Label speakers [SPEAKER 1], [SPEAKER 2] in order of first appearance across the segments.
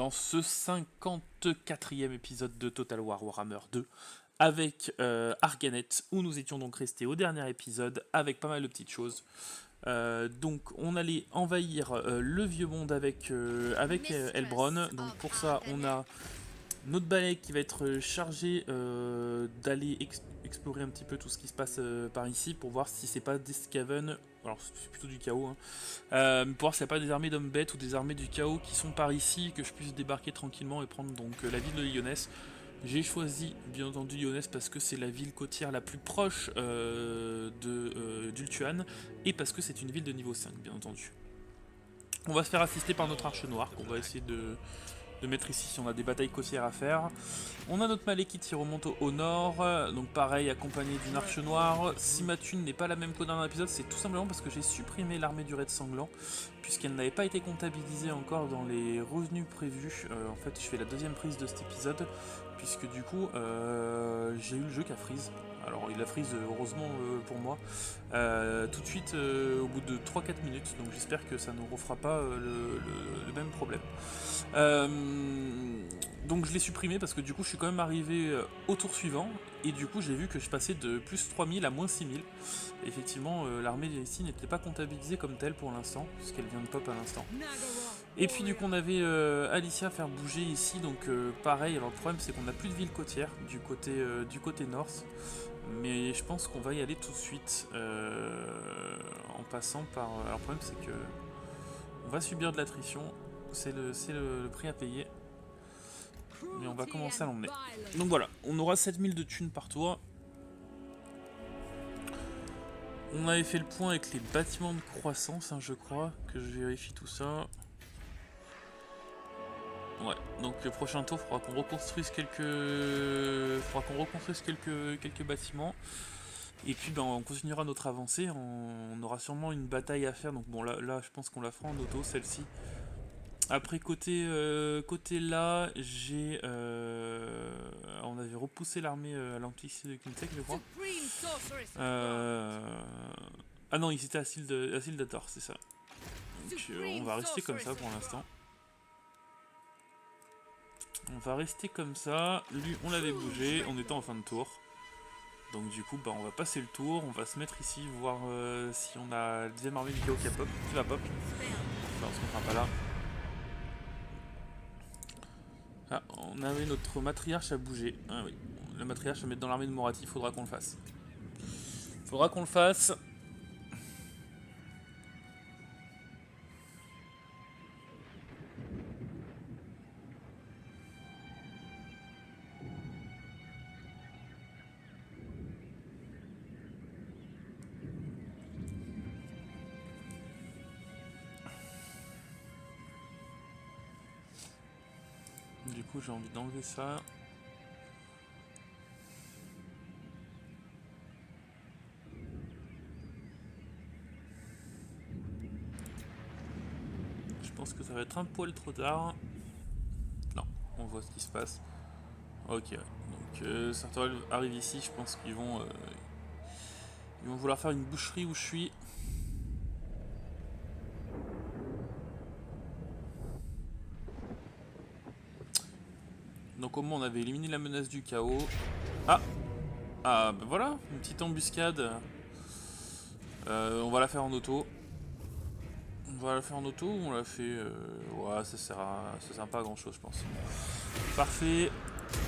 [SPEAKER 1] dans ce 54e épisode de Total War Warhammer 2 avec Arganet, où nous étions donc restés au dernier épisode avec pas mal de petites choses. Donc on allait envahir le vieux monde avec Elbron. Donc pour ça on a notre balai qui va être chargé d'aller explorer un petit peu tout ce qui se passe par ici pour voir si c'est pas des Skaven, alors c'est plutôt du chaos, pour voir s'il n'y a pas des armées d'hommes bêtes ou des armées du chaos qui sont par ici, que je puisse débarquer tranquillement et prendre donc la ville de Lyonesse. J'ai choisi bien entendu Lyonesse parce que c'est la ville côtière la plus proche d'Ultuan et parce que c'est une ville de niveau 5 bien entendu. On va se faire assister par notre arche noire qu'on va essayer de mettre ici si on a des batailles côtières à faire. On a notre Malekith qui remonte au nord, donc pareil accompagné d'une arche noire. Si ma thune n'est pas la même qu'au dernier épisode, c'est tout simplement parce que j'ai supprimé l'armée du raid sanglant, puisqu'elle n'avait pas été comptabilisée encore dans les revenus prévus. En fait je fais la deuxième prise de cet épisode, puisque du coup j'ai eu le jeu qui a freeze. Alors il a freeze heureusement pour moi, tout de suite au bout de 3-4 minutes, donc j'espère que ça ne refera pas le même problème. Donc je l'ai supprimé parce que du coup je suis quand même arrivé au tour suivant et du coup j'ai vu que je passais de plus 3000 à moins 6000. Effectivement l'armée ici n'était pas comptabilisée comme telle pour l'instant, puisqu'elle vient de pop à l'instant. Et puis du coup on avait Alicia à faire bouger ici, donc pareil. Alors le problème c'est qu'on n'a plus de ville côtière du côté north, mais je pense qu'on va y aller tout de suite en passant par... Alors le problème c'est que on va subir de l'attrition, c'est le prix à payer, mais on va commencer à l'emmener. Donc voilà, on aura 7000 de thunes par tour. On avait fait le point avec les bâtiments de croissance, je crois, que je vérifie tout ça. Ouais, donc le prochain tour, il faudra qu'on reconstruise quelques bâtiments. Et puis ben, on continuera notre avancée, on aura sûrement une bataille à faire, donc bon là je pense qu'on la fera en auto, celle-ci. Après côté là, on avait repoussé l'armée à l'antiquité de Kimsek, je crois. Ah non, il était à Sildator, c'est ça. Donc on va rester comme ça pour l'instant. On va rester comme ça. Lui, on l'avait bougé, on était en fin de tour. Donc du coup, bah, on va passer le tour, on va se mettre ici, voir si on a la deuxième armée du chaos qui va pop. Enfin, on se mettra pas là. Ah, on avait notre matriarche à bouger. Ah oui, la matriarche à mettre dans l'armée de Morathi, faudra qu'on le fasse. Faudra qu'on le fasse. Du coup, j'ai envie d'enlever ça. Je pense que ça va être un poil trop tard. Non, on voit ce qui se passe. Ok, ouais. Donc certains arrivent ici, je pense qu'ils vont vouloir faire une boucherie où je suis. Donc au moins on avait éliminé la menace du chaos. Ah, ah ben voilà, une petite embuscade. On va la faire en auto. On va la faire en auto ou on la fait... Ouais, ça sert pas à grand chose je pense. Parfait.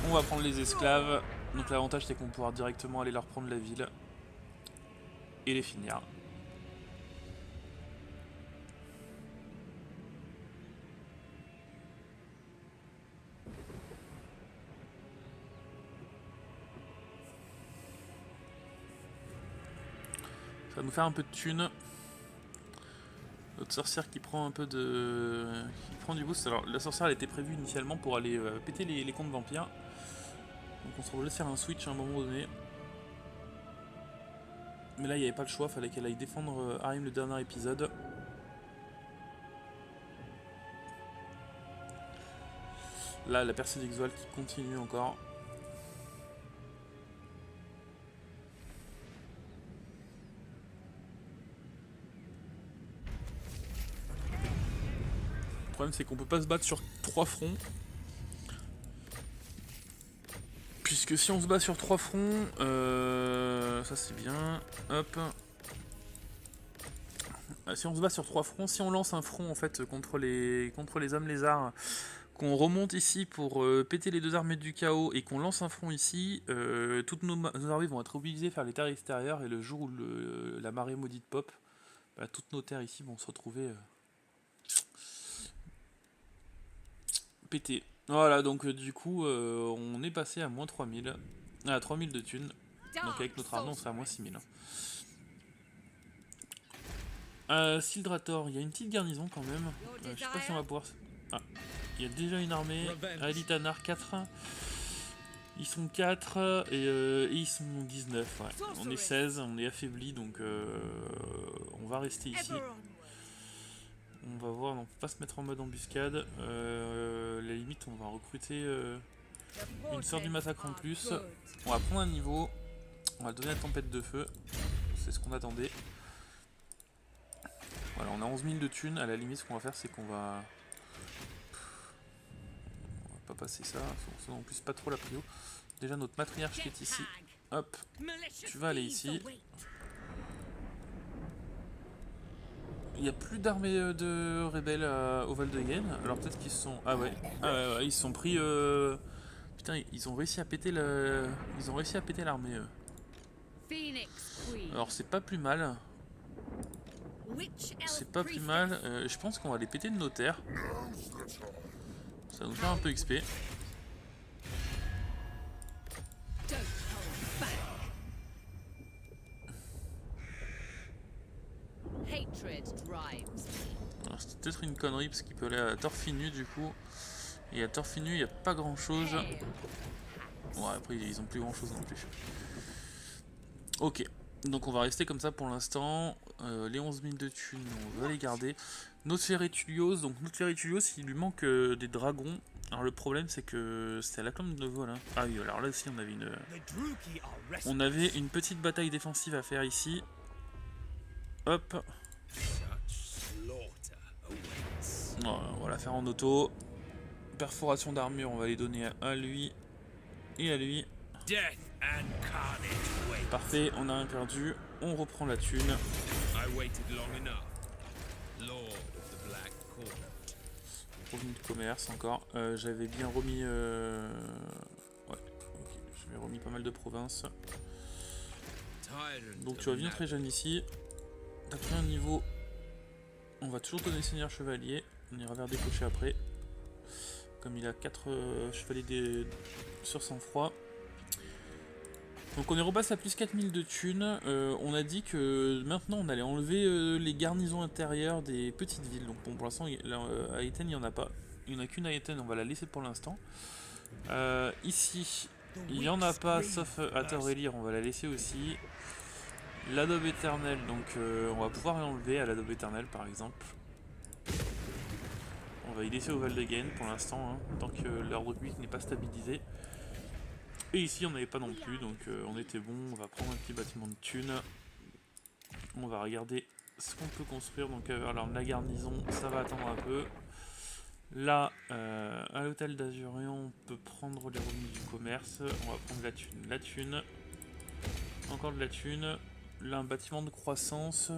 [SPEAKER 1] On va prendre les esclaves. Donc l'avantage c'est qu'on va pouvoir directement aller leur prendre la ville. Et les finir. Ça va nous faire un peu de thunes. Notre sorcière qui prend un peu de... qui prend du boost. Alors la sorcière elle était prévue initialement pour aller péter les comptes vampires. Donc on se obligé de faire un switch à un moment donné. Mais là il n'y avait pas le choix, fallait qu'elle aille défendre Harim le dernier épisode. Là la percée d'Exoal qui continue encore. problème c'est qu'on peut pas se battre sur 3 fronts. Puisque si on se bat sur 3 fronts, ça c'est bien, hop. Si on se bat sur 3 fronts, si on lance un front en fait contre les hommes lézards, qu'on remonte ici pour péter les 2 armées du chaos et qu'on lance un front ici, toutes nos armées vont être obligées à faire les terres extérieures et le jour où la marée maudite pop, bah, toutes nos terres ici vont se retrouver pétées. Voilà, donc du coup on est passé à moins 3000, à 3000 de thunes, donc avec notre armée on sera à moins 6000. Sildrator, il y a une petite garnison quand même, je sais pas si on va pouvoir... Ah, il y a déjà une armée, Alitanar 4, ils sont 4 et ils sont 19, ouais. On est 16, on est affaibli donc on va rester ici. On va voir, on peut pas se mettre en mode embuscade, la limite on va recruter une sœur du massacre en plus, on va prendre un niveau, on va donner la tempête de feu, c'est ce qu'on attendait. Voilà, on a 11 000 de thunes, à la limite ce qu'on va faire c'est qu'on va... On va pas passer ça, c'est en plus pas trop la prio. Déjà notre matriarche qui est ici, hop, tu vas aller ici. Il n'y a plus d'armée de rebelles au Val de Yen, alors peut-être qu'ils se sont... Ah ouais, ils se sont pris... Putain, ils ont réussi à péter le... Ils ont réussi à péter l'armée. Alors c'est pas plus mal. C'est pas plus mal, je pense qu'on va les péter de nos terres. Ça va nous faire un peu XP. C'est peut-être une connerie parce qu'il peut aller à Torfinu du coup. Et à Torfinu il n'y a pas grand chose. Ouais, après ils ont plus grand chose non plus. Ok, donc on va rester comme ça pour l'instant. Les 11 000 de thunes, on va les garder. Notre Ferretulios, donc notre Ferretulios il lui manque des dragons. Alors le problème c'est que c'était à la colonne de vol. Hein. Ah oui, alors là aussi on avait une petite bataille défensive à faire ici. Hop. On va la faire en auto. Perforation d'armure, on va les donner à lui et à lui. Parfait, on a rien perdu. On reprend la thune. Revenu de commerce encore. J'avais bien remis... Ouais, ok. J'avais remis pas mal de provinces. Donc tu reviens très jeune ici. T'as pris un niveau. On va toujours donner seigneur chevalier. On ira vers décocher après. Comme il a 4 chevaliers sur sang-froid. Donc on est repassé à plus 4000 de thunes. On a dit que maintenant on allait enlever les garnisons intérieures des petites villes. Donc bon, pour l'instant à Aiten il n'y en a pas. Il n'y en a qu'une à Aiten, on va la laisser pour l'instant. Ici il n'y en a pas sauf à Taurelir, on va la laisser aussi. L'adobe éternel, donc on va pouvoir l'enlever à l'adobe éternel par exemple. On va y laisser au Val de Gain pour l'instant, hein, tant que l'ordre public n'est pas stabilisé. Et ici on n'avait pas non plus, donc on était bon. On va prendre un petit bâtiment de thunes. On va regarder ce qu'on peut construire. Donc alors la garnison, ça va attendre un peu. Là, à l'hôtel d'Azurion, on peut prendre les revenus du commerce. On va prendre la thune. Encore de la thune. Là, un bâtiment de croissance.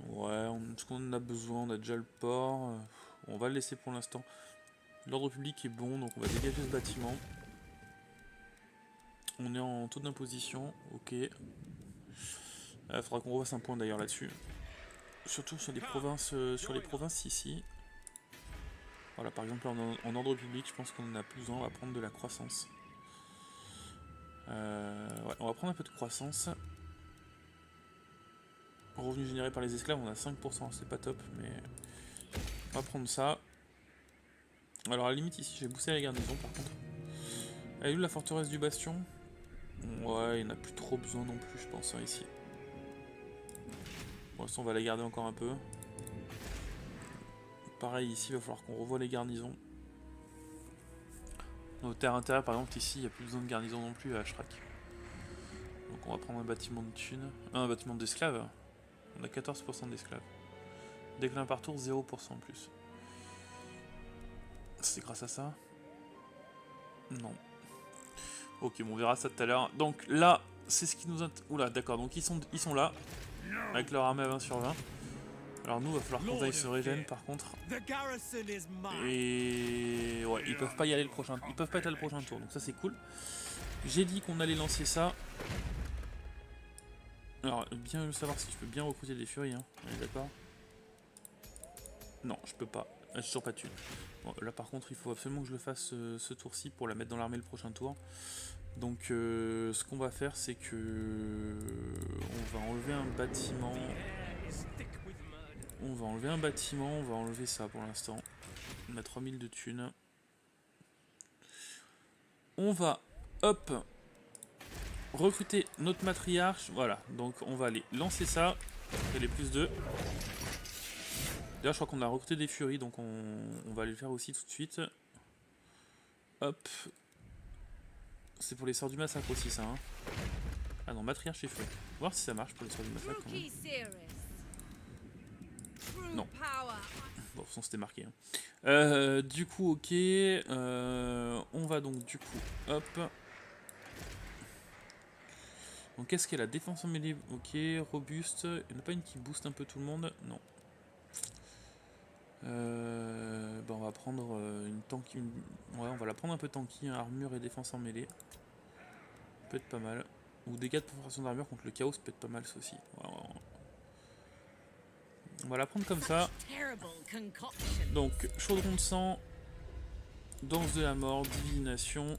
[SPEAKER 1] Ouais, ce qu'on a besoin, on a déjà le port. On va le laisser pour l'instant. L'ordre public est bon, donc on va dégager ce bâtiment. On est en taux d'imposition, ok. Il faudra qu'on refasse un point d'ailleurs là-dessus. Surtout sur les provinces ici. Voilà, par exemple en ordre public, je pense qu'on en a plus besoin, on va prendre de la croissance. Ouais, on va prendre un peu de croissance. Revenus générés par les esclaves, on a 5%, c'est pas top, mais on va prendre ça. Alors à la limite ici, j'ai boosté la garnison par contre. Elle est où la forteresse du bastion? Ouais, il n'y en a plus trop besoin non plus, je pense, hein, ici. Bon, ça, on va la garder encore un peu. Pareil, ici, il va falloir qu'on revoie les garnisons. Nos terres intérieures, par exemple, ici, il n'y a plus besoin de garnison non plus à Ashrak. Donc on va prendre un bâtiment de thunes. Un bâtiment d'esclaves. On a 14% d'esclaves. Déclin par tour 0% en plus. C'est grâce à ça? Non. Ok, bon, on verra ça tout à l'heure. Donc là, c'est ce qui nous... Oula, d'accord, donc ils sont là. Avec leur armée à 20 sur 20. Alors nous, il va falloir qu'on aille se régène par contre. Et... ouais, ils peuvent pas y aller le prochain... Ils peuvent pas être là le prochain tour, donc ça c'est cool. J'ai dit qu'on allait lancer ça. Alors, bien savoir si je peux bien recruter des furies, hein. On est d'accord? Non, je peux pas. J'ai toujours pas de thune. Bon, là par contre, il faut absolument que je le fasse ce tour-ci pour la mettre dans l'armée le prochain tour. Donc ce qu'on va faire, c'est que on va enlever un bâtiment. On va enlever ça pour l'instant. On a 3000 de thunes. On va, hop, recruter notre matriarche. Voilà, donc on va aller lancer ça. Elle est plus 2. D'ailleurs, je crois qu'on a recruté des furies, donc on va aller le faire aussi tout de suite. Hop. C'est pour les sorts du massacre aussi, ça. Hein. Ah non, matriarche et furie. On va voir si ça marche pour les sorts du massacre quand même. Non. Bon, de toute façon, c'était marqué. Hein. Du coup, ok. On va donc, du coup, hop. Donc, qu'est-ce qu'elle a? Défense en mêlée, ok. Robuste. Il n'y en a pas une qui booste un peu tout le monde? Non. Bah on va prendre une tanky. Ouais, on va la prendre un peu tanky, hein, armure et défense en mêlée. Peut être pas mal. Ou dégâts de perforation d'armure contre le chaos, peut être pas mal ça aussi. Ouais, on va la prendre comme ça. Donc, chaudron de sang, danse de la mort, divination.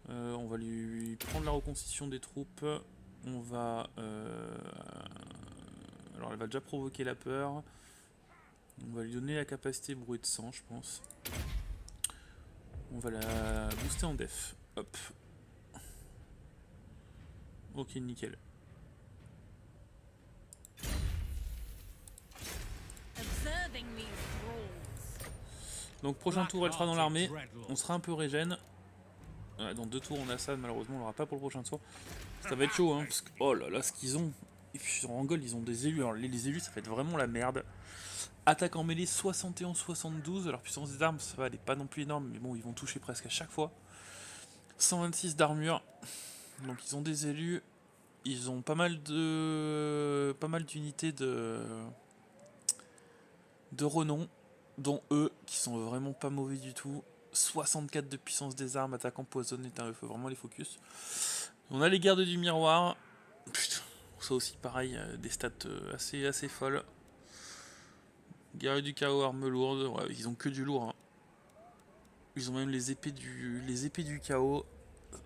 [SPEAKER 1] On va lui prendre la reconstitution des troupes. On va... alors, elle va déjà provoquer la peur. On va lui donner la capacité brouée de sang, je pense. On va la booster en def. Hop. Ok, nickel. Donc prochain tour, elle sera dans l'armée. On sera un peu régène. Dans 2 tours, on a ça. Malheureusement, on l'aura pas pour le prochain tour. Ça va être chaud, hein. Parce que, oh là là, ce qu'ils ont. Et puis sur Angol, ils ont des élus. Alors les élus, ça va être vraiment la merde. Attaque en mêlée 71-72. Alors puissance des armes, ça va, elle est pas non plus énorme. Mais bon, ils vont toucher presque à chaque fois. 126 d'armure. Donc ils ont des élus. Ils ont pas mal d'unités de renom, dont eux qui sont vraiment pas mauvais du tout. 64 de puissance des armes, attaque empoisonnée, il faut vraiment les focus. On a les gardes du miroir. Putain, ça aussi pareil, des stats assez folles. Guerrier du chaos, arme lourde, ouais, ils ont que du lourd. Hein. Ils ont même les épées du chaos.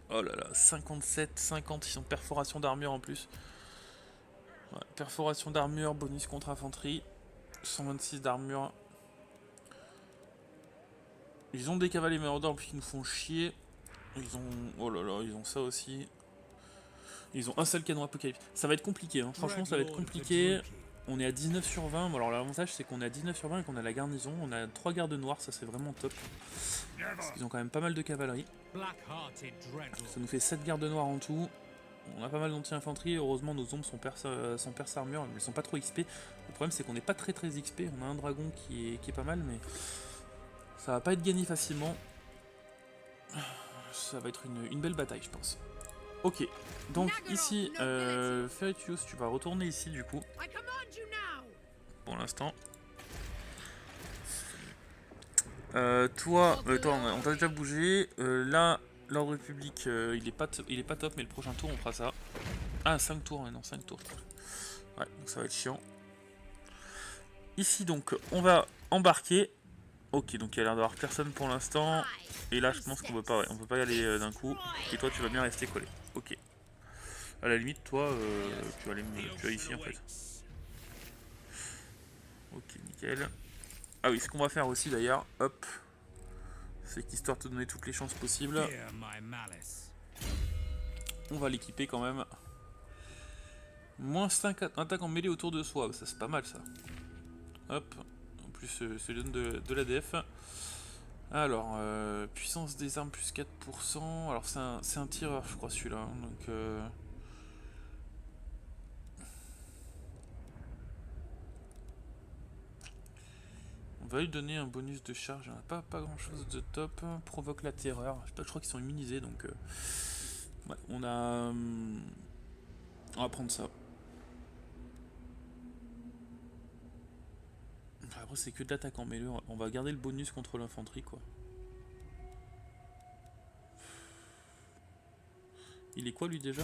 [SPEAKER 1] Oh là là, 57, 50, ils ont perforation d'armure en plus. Ouais, perforation d'armure, bonus contre infanterie. 126 d'armure. Ils ont des cavaliers maraudeurs qui nous font chier. Ils ont... oh là là, ils ont ça aussi. Ils ont un seul canon apocalypse. Ça va être compliqué, hein. Franchement ça va être compliqué. On est à 19 sur 20. Alors l'avantage c'est qu'on est à 19 sur 20 et qu'on a la garnison. On a 3 gardes noirs, ça c'est vraiment top. Parce qu'ils ont quand même pas mal de cavalerie. Ça nous fait 7 gardes noirs en tout. On a pas mal d'anti-infanterie. Heureusement nos ombres sont perce armure. Elles sont pas trop XP. Le problème c'est qu'on n'est pas très XP. On a un dragon qui est pas mal mais... ça va pas être gagné facilement. Ça va être une belle bataille, je pense. Ok, donc ici, Ferritius, tu vas retourner ici du coup. Pour l'instant. Toi, on t'a déjà bougé. Là, l'ordre public, il est pas top, mais le prochain tour, on fera ça. Ah, 5 tours, non, 5 tours. Ouais, donc ça va être chiant. Ici, donc, on va embarquer. Ok, donc il y a l'air d'avoir personne pour l'instant. Et là, je pense qu'on peut pas, on peut pas y aller d'un coup. Et toi, tu vas bien rester collé. Ok. À la limite, toi, tu vas ici en fait. Ok, nickel. Ah oui, ce qu'on va faire aussi d'ailleurs, hop, c'est qu'histoire de te donner toutes les chances possibles, on va l'équiper quand même. Moins 5 attaques en mêlée autour de soi, ça c'est pas mal ça. Hop, en plus ça lui donne de l'ADF. Alors, puissance des armes plus 4%. Alors c'est un tireur je crois celui-là. Hein, donc On va lui donner un bonus de charge, pas grand chose de top. Provoque la terreur, je sais pas, je crois qu'ils sont immunisés donc... ouais, on a... on va prendre ça. Après c'est que de l'attaque en mêlée, on va garder le bonus contre l'infanterie quoi. Il est quoi lui déjà?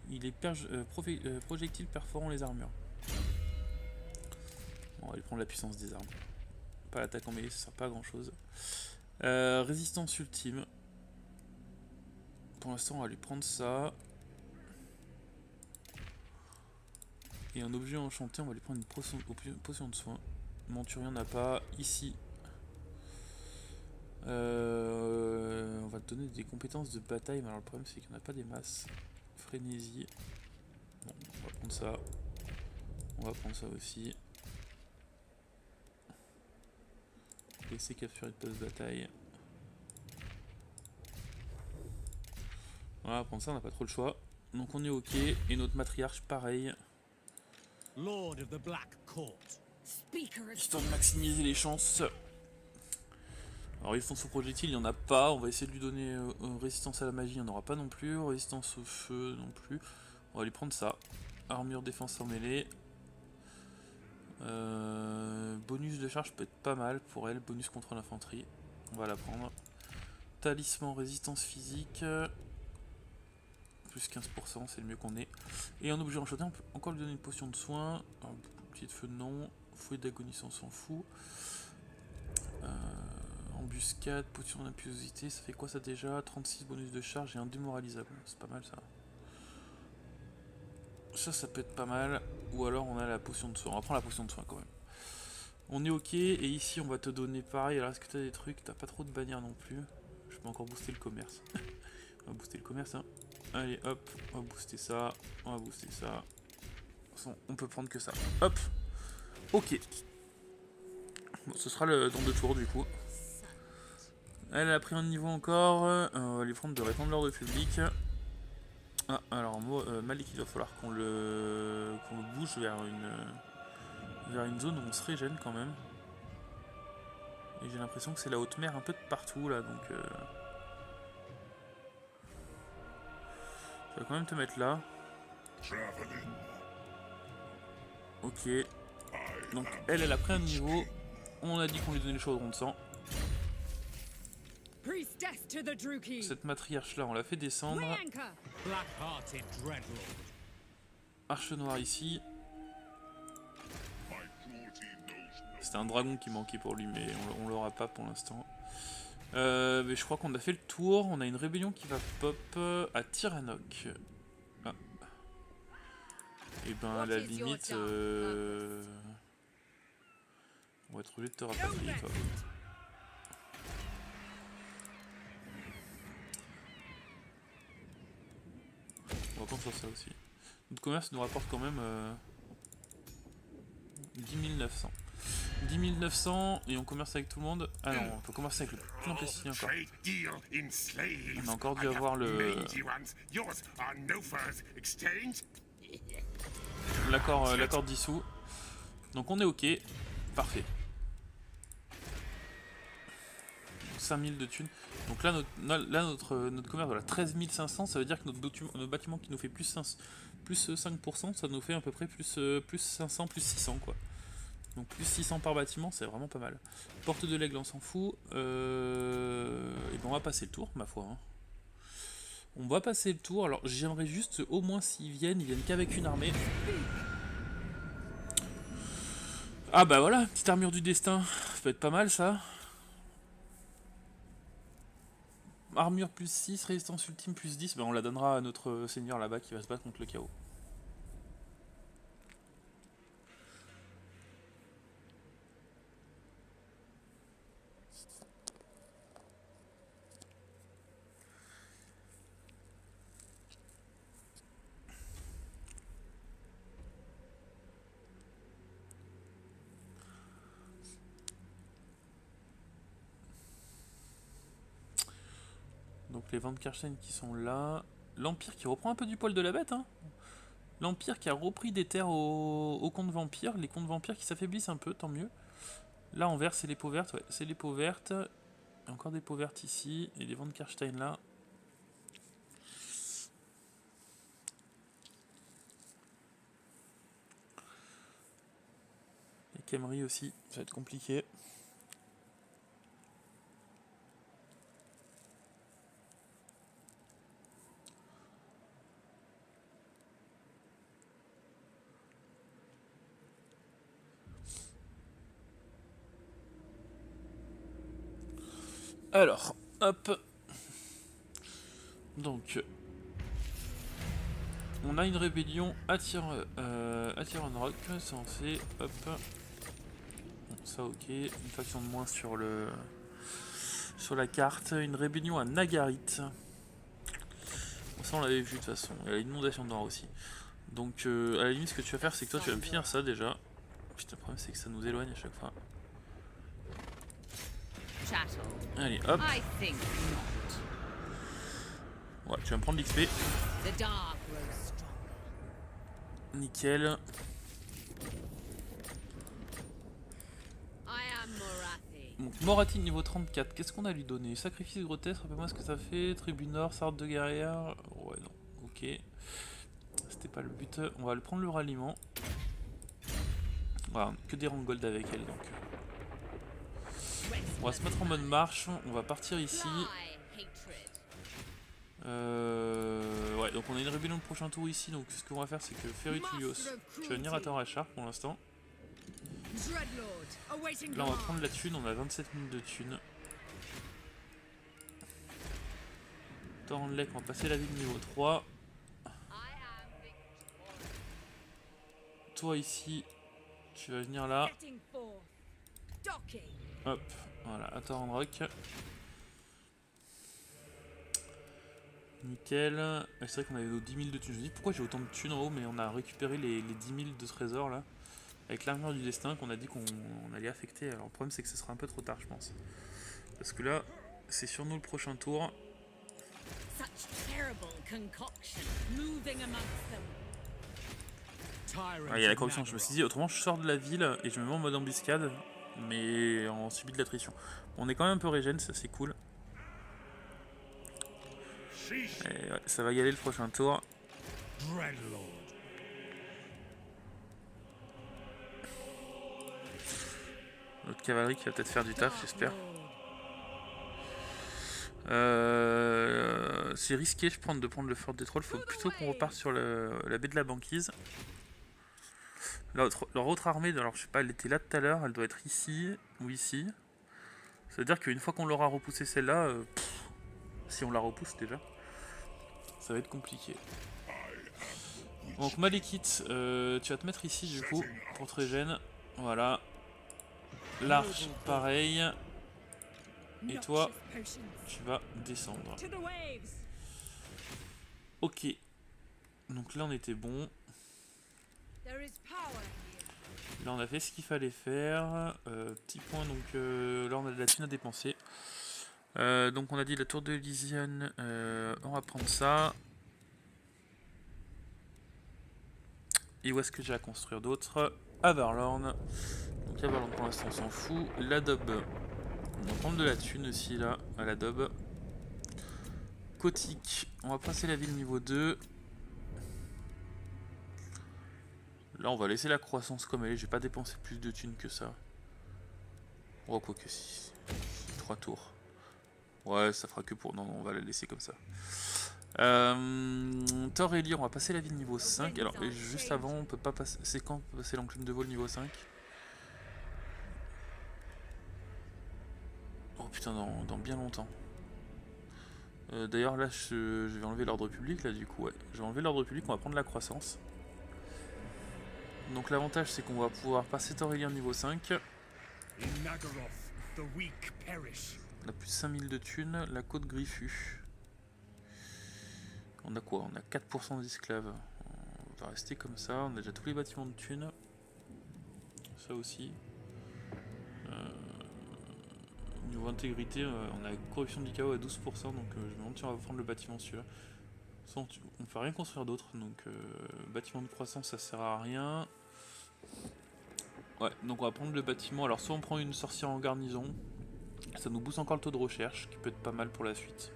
[SPEAKER 1] Il est projectile perforant les armures. Bon, on va lui prendre la puissance des armes. Pas l'attaque en mêlée, ça sert pas à grand chose. Résistance ultime. Pour l'instant on va lui prendre ça. Et un objet enchanté, on va lui prendre une potion de soin. Monturien n'a pas. Ici. On va te donner des compétences de bataille, mais alors le problème c'est qu'il n'y en a pas des masses. Frénésie. Bon, on va prendre ça. On va prendre ça aussi. Laisser capturer de poste de bataille. Voilà, on va prendre ça, on n'a pas trop le choix. Donc on est ok. Et notre matriarche, pareil.
[SPEAKER 2] Lord of the Black Court.
[SPEAKER 1] Histoire de maximiser les chances. Alors résistance au projectile, il n'y en a pas. On va essayer de lui donner résistance à la magie, il n'y en aura pas non plus. Résistance au feu non plus. On va lui prendre ça. Armure défense en mêlée. Bonus de charge peut être pas mal pour elle. Bonus contre l'infanterie. On va la prendre. Talisman résistance physique. Plus 15%, c'est le mieux qu'on ait. Et un objet enchanté, on peut encore lui donner une potion de soin. Un bouclier de feu, non. Fouet d'agonie, on s'en fout. Embuscade, potion d'impulsivité, ça fait quoi ça déjà? 36 bonus de charge et un démoralisable. C'est pas mal ça. Ça peut être pas mal. Ou alors on a la potion de soin. On va prendre la potion de soin quand même. On est ok. Et ici on va te donner pareil. Alors est-ce que t'as des trucs? T'as pas trop de bannières non plus. Je peux encore booster le commerce. On va booster le commerce hein. Allez hop, on va booster ça, on va booster ça. De toute façon, on peut prendre que ça. Hop, ok. Bon, ce sera dans 2 tours du coup. Elle a pris un niveau encore. On va lui prendre de répandre l'ordre public. Ah, alors Malik, il va falloir qu'on le bouge vers une zone où on se régène quand même. Et j'ai l'impression que c'est la haute mer un peu de partout là, donc... je vais quand même te mettre là. Ok. Donc elle a pris un niveau. On a dit qu'on lui donnait le chaudron de sang. Cette matriarche là, on l'a fait descendre. Arche noire ici. C'était un dragon qui manquait pour lui, mais on l'aura pas pour l'instant. Mais je crois qu'on a fait le tour. On a une rébellion qui va pop à Tiranoc. Ah. Et ben à la limite, on va être obligé de te rapatrier toi. On va prendre sur ça aussi. Notre commerce nous rapporte quand même 10 900. 10 900 et on commerce avec tout le monde. Ah non, on peut commercer avec le plan pestilien encore. On a encore dû avoir l'accord dissous. Donc on est ok. Parfait. 5000 de thunes. Donc là, notre commerce, voilà, 13 500, ça veut dire que notre bâtiment qui nous fait plus 5%, ça nous fait à peu près plus 500, plus 600 quoi. Donc plus 600 par bâtiment, c'est vraiment pas mal. Porte de l'aigle, on s'en fout. Et ben on va passer le tour, ma foi. Hein. On va passer le tour. Alors j'aimerais juste, au moins s'ils viennent qu'avec une armée. Ah bah voilà, petite armure du destin. Ça peut être pas mal ça. Armure plus 6, résistance ultime plus 10. Ben on la donnera à notre seigneur là-bas qui va se battre contre le chaos. Donc les Van Karsten qui sont là. L'Empire qui reprend un peu du poil de la bête. Hein. L'Empire qui a repris des terres aux comtes vampires. Les comtes vampires qui s'affaiblissent un peu, tant mieux. Là en vert c'est les peaux vertes, ouais, c'est les peaux vertes. Il y a encore des peaux vertes ici, et des Van Karstein là. Et Khemri aussi, ça va être compliqué. Alors, hop. Donc, on a une rébellion à Tyrann Rock, censé, hop. Bon, ça ok, une faction de moins sur la carte. Une rébellion à Nagarit. Bon, ça on l'avait vu de toute façon, il y a l'inondation de noir aussi. Donc à la limite ce que tu vas faire c'est que toi tu vas me finir ça déjà. Putain le problème c'est que ça nous éloigne à chaque fois. Allez hop. Ouais, tu vas me prendre l'XP. Nickel. Donc Morathi niveau 34, qu'est-ce qu'on a lui donné? Sacrifice grotesque, rappelle-moi ce que ça fait. Tribu Nord, sarde de guerrière. Ouais non, ok. C'était pas le but. On va le prendre le ralliement. Voilà, que des rangold avec elle donc. On va se mettre en mode marche, on va partir ici. Ouais, donc on a une rébellion le prochain tour ici, donc ce qu'on va faire c'est que Ferrutulios, tu vas venir à Torachar pour l'instant. Là on va prendre la thune, on a 27 000 de thune. Torrenlek, on va passer la ville niveau 3. Toi ici, tu vas venir là. Hop, voilà, à Torrenrock. Nickel. C'est vrai qu'on avait nos 10 000 de thunes. Je me dis pourquoi j'ai autant de thunes en haut, mais on a récupéré les 10 000 de trésors là. Avec l'armure du destin qu'on a dit qu'on allait affecter. Alors le problème c'est que ce sera un peu trop tard je pense. Parce que là, c'est sur nous le prochain tour. Ah, il y a la corruption, je me suis dit autrement je sors de la ville et je me mets en mode embuscade. Mais on subit de l'attrition. On est quand même un peu régène, ça c'est cool. Et ouais, ça va y aller le prochain tour. Notre cavalerie qui va peut-être faire du taf, j'espère. C'est risqué, je pense, de prendre le fort des trolls. Faut plutôt qu'on reparte sur la baie de la banquise. Leur autre armée, alors je sais pas, elle était là tout à l'heure, elle doit être ici ou ici. Ça veut dire qu'une fois qu'on l'aura repoussé celle-là, si on la repousse déjà, ça va être compliqué. Donc Malekith, tu vas te mettre ici du coup, pour te régène. Voilà. L'arche, pareil. Et toi, tu vas descendre. Ok. Donc là on était bon. Là on a fait ce qu'il fallait faire. Petit point, donc là on a de la thune à dépenser. Donc on a dit la tour de Elysian, on va prendre ça. Et où est-ce que j'ai à construire d'autres? Averlorn. Donc Averlorn pour l'instant on s'en fout. L'Adobe. On va prendre de la thune aussi là, à l'Adobe. Kotik. On va passer la ville niveau 2. Là on va laisser la croissance comme elle est, j'ai pas dépensé plus de thunes que ça. Oh quoi que si. 3 tours. Ouais ça fera que pour... Non, on va la laisser comme ça. Torelli, on va passer la ville niveau 5. Alors juste avant on peut pas passer... C'est quand on peut passer l'enclume de vol niveau 5? Oh putain dans bien longtemps. D'ailleurs là je vais enlever l'ordre public là du coup ouais. Je vais enlever l'ordre public, on va prendre la croissance. Donc l'avantage c'est qu'on va pouvoir passer Torelli en niveau 5. On a plus de 5000 de thunes, la côte griffue. On a quoi? On a 4% d'esclaves. On va rester comme ça, on a déjà tous les bâtiments de thunes. Ça aussi. Niveau intégrité, on a corruption du chaos à 12%, donc je me demande si on va prendre le bâtiment celui-là. On peut rien construire d'autre, donc bâtiment de croissance ça sert à rien. Ouais, donc on va prendre le bâtiment. Alors soit on prend une sorcière en garnison, ça nous booste encore le taux de recherche, qui peut être pas mal pour la suite.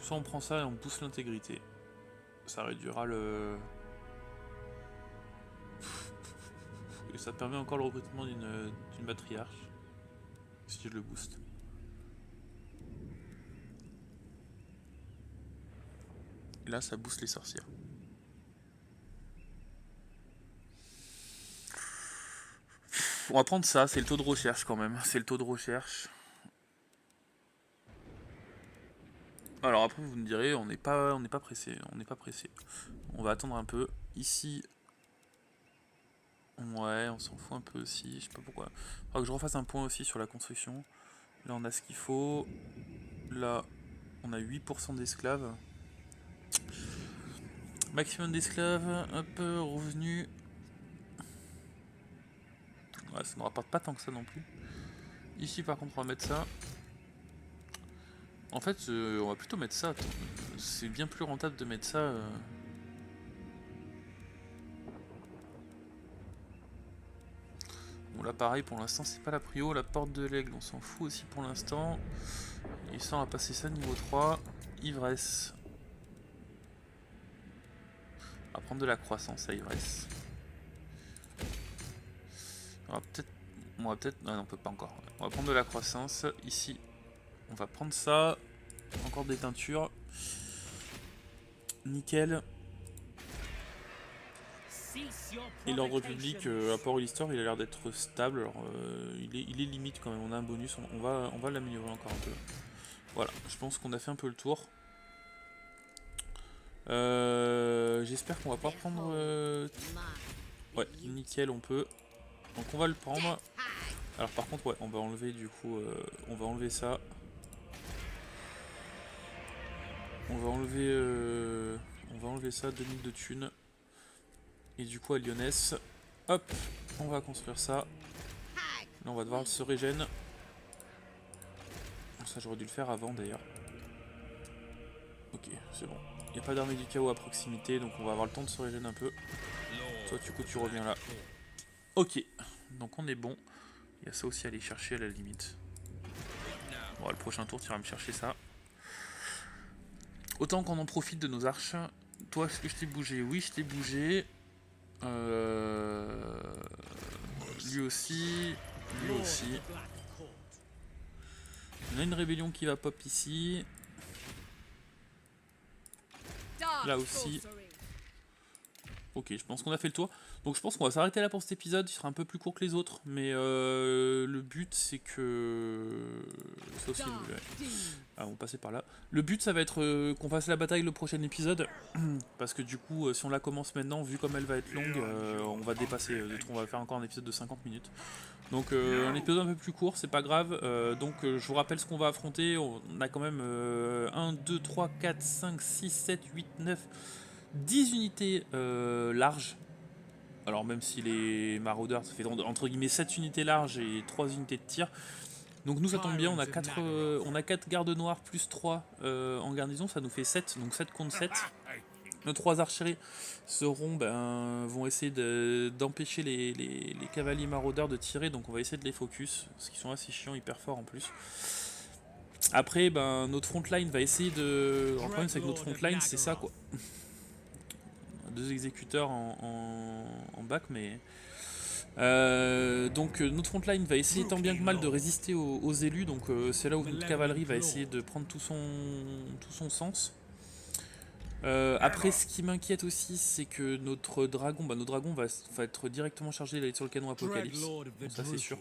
[SPEAKER 1] Soit on prend ça et on booste l'intégrité. Ça réduira le... Et ça permet encore le recrutement d'une matriarche. Si je le booste. Et là ça booste les sorcières. On va prendre ça, c'est le taux de recherche quand même. C'est le taux de recherche. Alors après vous me direz, on n'est pas pressé, on va attendre un peu. Ici, ouais, on s'en fout un peu aussi, je sais pas pourquoi. Il faudra que je refasse un point aussi sur la construction. Là on a ce qu'il faut. Là on a 8% d'esclaves. Maximum d'esclaves, hop, revenu. Ouais, ça ne rapporte pas tant que ça non plus. Ici par contre on va mettre ça. En fait, on va plutôt mettre ça. C'est bien plus rentable de mettre ça. Bon là pareil pour l'instant c'est pas la prio. La porte de l'aigle on s'en fout aussi pour l'instant. Et ça on va passer ça niveau 3. Ivresse. On va prendre de la croissance à ivresse. On va peut-être... Ah non on peut pas encore. On va prendre de la croissance. Ici on va prendre ça. Encore des teintures. Nickel. Et l'ordre public, à Port l'histoire, il a l'air d'être stable. Alors, il est limite quand même. On a un bonus. On va l'améliorer encore un peu. Voilà, je pense qu'on a fait un peu le tour. J'espère qu'on va pas prendre... Ouais, nickel, on peut. Donc on va le prendre. Alors par contre, ouais, on va enlever du coup... on va enlever ça. On va enlever ça, 2000 de thunes. Et du coup à Lyonesse, hop, on va construire ça. Là on va devoir se régénérer. Ça j'aurais dû le faire avant d'ailleurs. Ok, c'est bon. Il n'y a pas d'armée du chaos à proximité, donc on va avoir le temps de se régénérer un peu. Toi du coup tu reviens là. Ok, donc on est bon. Il y a ça aussi à aller chercher à la limite. Bon, le prochain tour tu iras me chercher ça. Autant qu'on en profite de nos arches. Toi, est-ce que je t'ai bougé? Oui, je t'ai bougé. Lui aussi. Lui aussi. On a une rébellion qui va pop ici. Là aussi. Ok, je pense qu'on a fait le tour. Donc je pense qu'on va s'arrêter là pour cet épisode. Il sera un peu plus court que les autres. Mais le but c'est que... Ça aussi, ah, on va passer par là. Le but ça va être qu'on fasse la bataille le prochain épisode. Parce que du coup, si on la commence maintenant, vu comme elle va être longue, on va dépasser. On va faire encore un épisode de 50 minutes. Donc un épisode un peu plus court, c'est pas grave. Donc je vous rappelle ce qu'on va affronter. On a quand même 1, 2, 3, 4, 5, 6, 7, 8, 9, 10 unités larges. Alors même si les maraudeurs, ça fait entre guillemets 7 unités larges et 3 unités de tir. Donc nous ça tombe bien, on a 4 gardes noirs plus 3 en garnison, ça nous fait 7, donc 7 contre 7. Nos 3 archers vont essayer d'empêcher les cavaliers maraudeurs de tirer, donc on va essayer de les focus, parce qu'ils sont assez chiants, hyper forts en plus. Après, notre frontline va essayer de... Le problème c'est que notre frontline c'est ça quoi. 2 exécuteurs en bac, mais... donc notre frontline va essayer tant bien que mal de résister aux élus, donc c'est là où notre cavalerie va essayer de prendre tout son sens. Après, ce qui m'inquiète aussi, c'est que notre dragon va être directement chargé d'aller sur le canon Apocalypse, donc ça c'est sûr.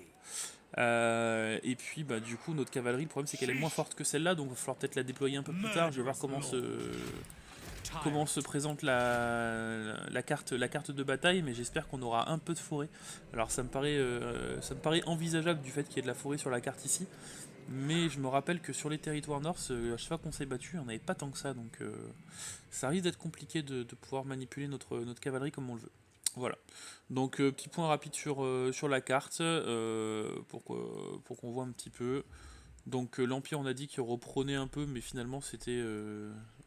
[SPEAKER 1] Et puis du coup notre cavalerie, le problème c'est qu'elle est moins forte que celle-là, donc il va falloir peut-être la déployer un peu plus tard. Je vais voir comment se présente la carte de bataille, mais j'espère qu'on aura un peu de forêt. Alors ça me paraît envisageable du fait qu'il y ait de la forêt sur la carte ici. Mais je me rappelle que sur les territoires nord, à chaque fois qu'on s'est battu, on n'avait pas tant que ça, donc ça risque d'être compliqué de pouvoir manipuler notre cavalerie comme on le veut. Voilà. Donc petit point rapide sur la carte, pour qu'on voit un petit peu. Donc l'Empire, on a dit qu'il reprenait un peu, mais finalement c'était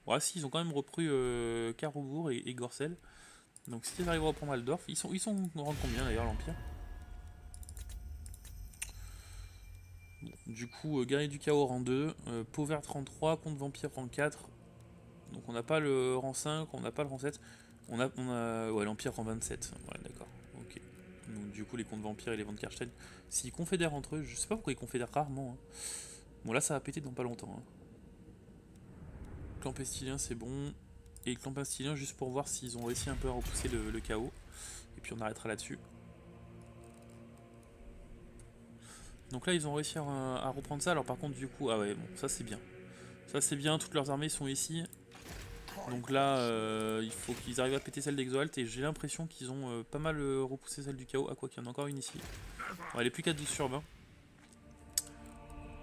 [SPEAKER 1] Ouais, si, ils ont quand même repris Carobourg et Gorcel. Donc s'ils arrivent à reprendre Aldorf, ils sont au rang combien d'ailleurs l'Empire? Bon, du coup, Guerrier du Chaos rang 2, Pauvert 33, Comte Vampire rang 4. Donc on n'a pas le rang 5, on n'a pas le rang 7. Ouais, l'Empire rang 27. Ouais, d'accord. Ok. Donc du coup, les Comtes Vampires et les Van Karstein, s'ils confédèrent entre eux, je sais pas pourquoi ils confédèrent rarement. Hein. Bon, là, ça va péter dans pas longtemps. Hein. Clan Pestilien, c'est bon. Et Clan Pestilien, juste pour voir s'ils ont réussi un peu à repousser le chaos. Et puis on arrêtera là-dessus. Donc là, ils ont réussi à reprendre ça. Alors par contre, du coup, ah ouais, bon, ça c'est bien. Ça c'est bien, toutes leurs armées sont ici. Donc là, il faut qu'ils arrivent à péter celle d'Exoalt. Et j'ai l'impression qu'ils ont pas mal repoussé celle du chaos. Ah quoi qu'il y en a encore une ici. Bon, elle est plus qu'à 12 sur 20.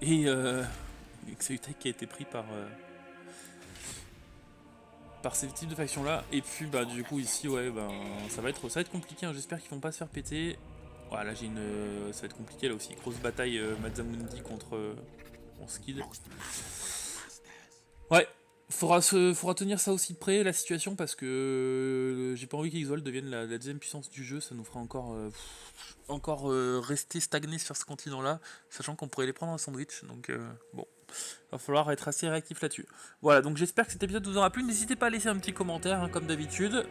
[SPEAKER 1] Et Xeutech qui a été pris par ces types de factions là. Et puis bah du coup ici ouais ça va être compliqué, hein. J'espère qu'ils vont pas se faire péter. Voilà, j'ai ça va être compliqué là aussi. Grosse bataille Mazzamundi contre Skid. Ouais, faudra tenir ça aussi de près, la situation, parce que j'ai pas envie qu'Exold devienne la deuxième puissance du jeu. Ça nous fera encore rester stagné sur ce continent là, sachant qu'on pourrait les prendre en sandwich. Donc bon. Va falloir être assez réactif là-dessus. Voilà, donc j'espère que cet épisode vous aura plu. N'hésitez pas à laisser un petit commentaire, hein, comme d'habitude.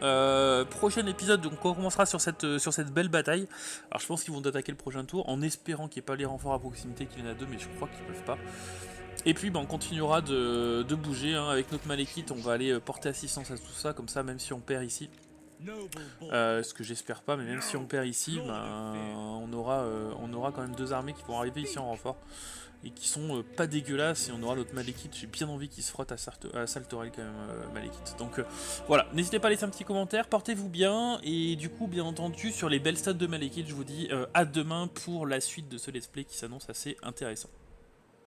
[SPEAKER 1] Prochain épisode, donc on commencera sur cette belle bataille. Alors je pense qu'ils vont attaquer le prochain tour, en espérant qu'il n'y ait pas les renforts à proximité, qu'il y en a deux, mais je crois qu'ils peuvent pas. Et puis on continuera de bouger, hein, avec notre Malekith. On va aller porter assistance à tout ça, comme ça, même si on perd ici. Ce que j'espère pas, mais même si on perd ici, on aura quand même deux armées qui vont arriver ici en renfort. Et qui sont pas dégueulasses, et on aura notre Malekith. J'ai bien envie qu'il se frotte à Saltorel quand même, Malekith. Donc voilà, n'hésitez pas à laisser un petit commentaire, portez-vous bien, et du coup bien entendu sur les belles stats de Malekith, je vous dis à demain pour la suite de ce let's play qui s'annonce assez intéressant.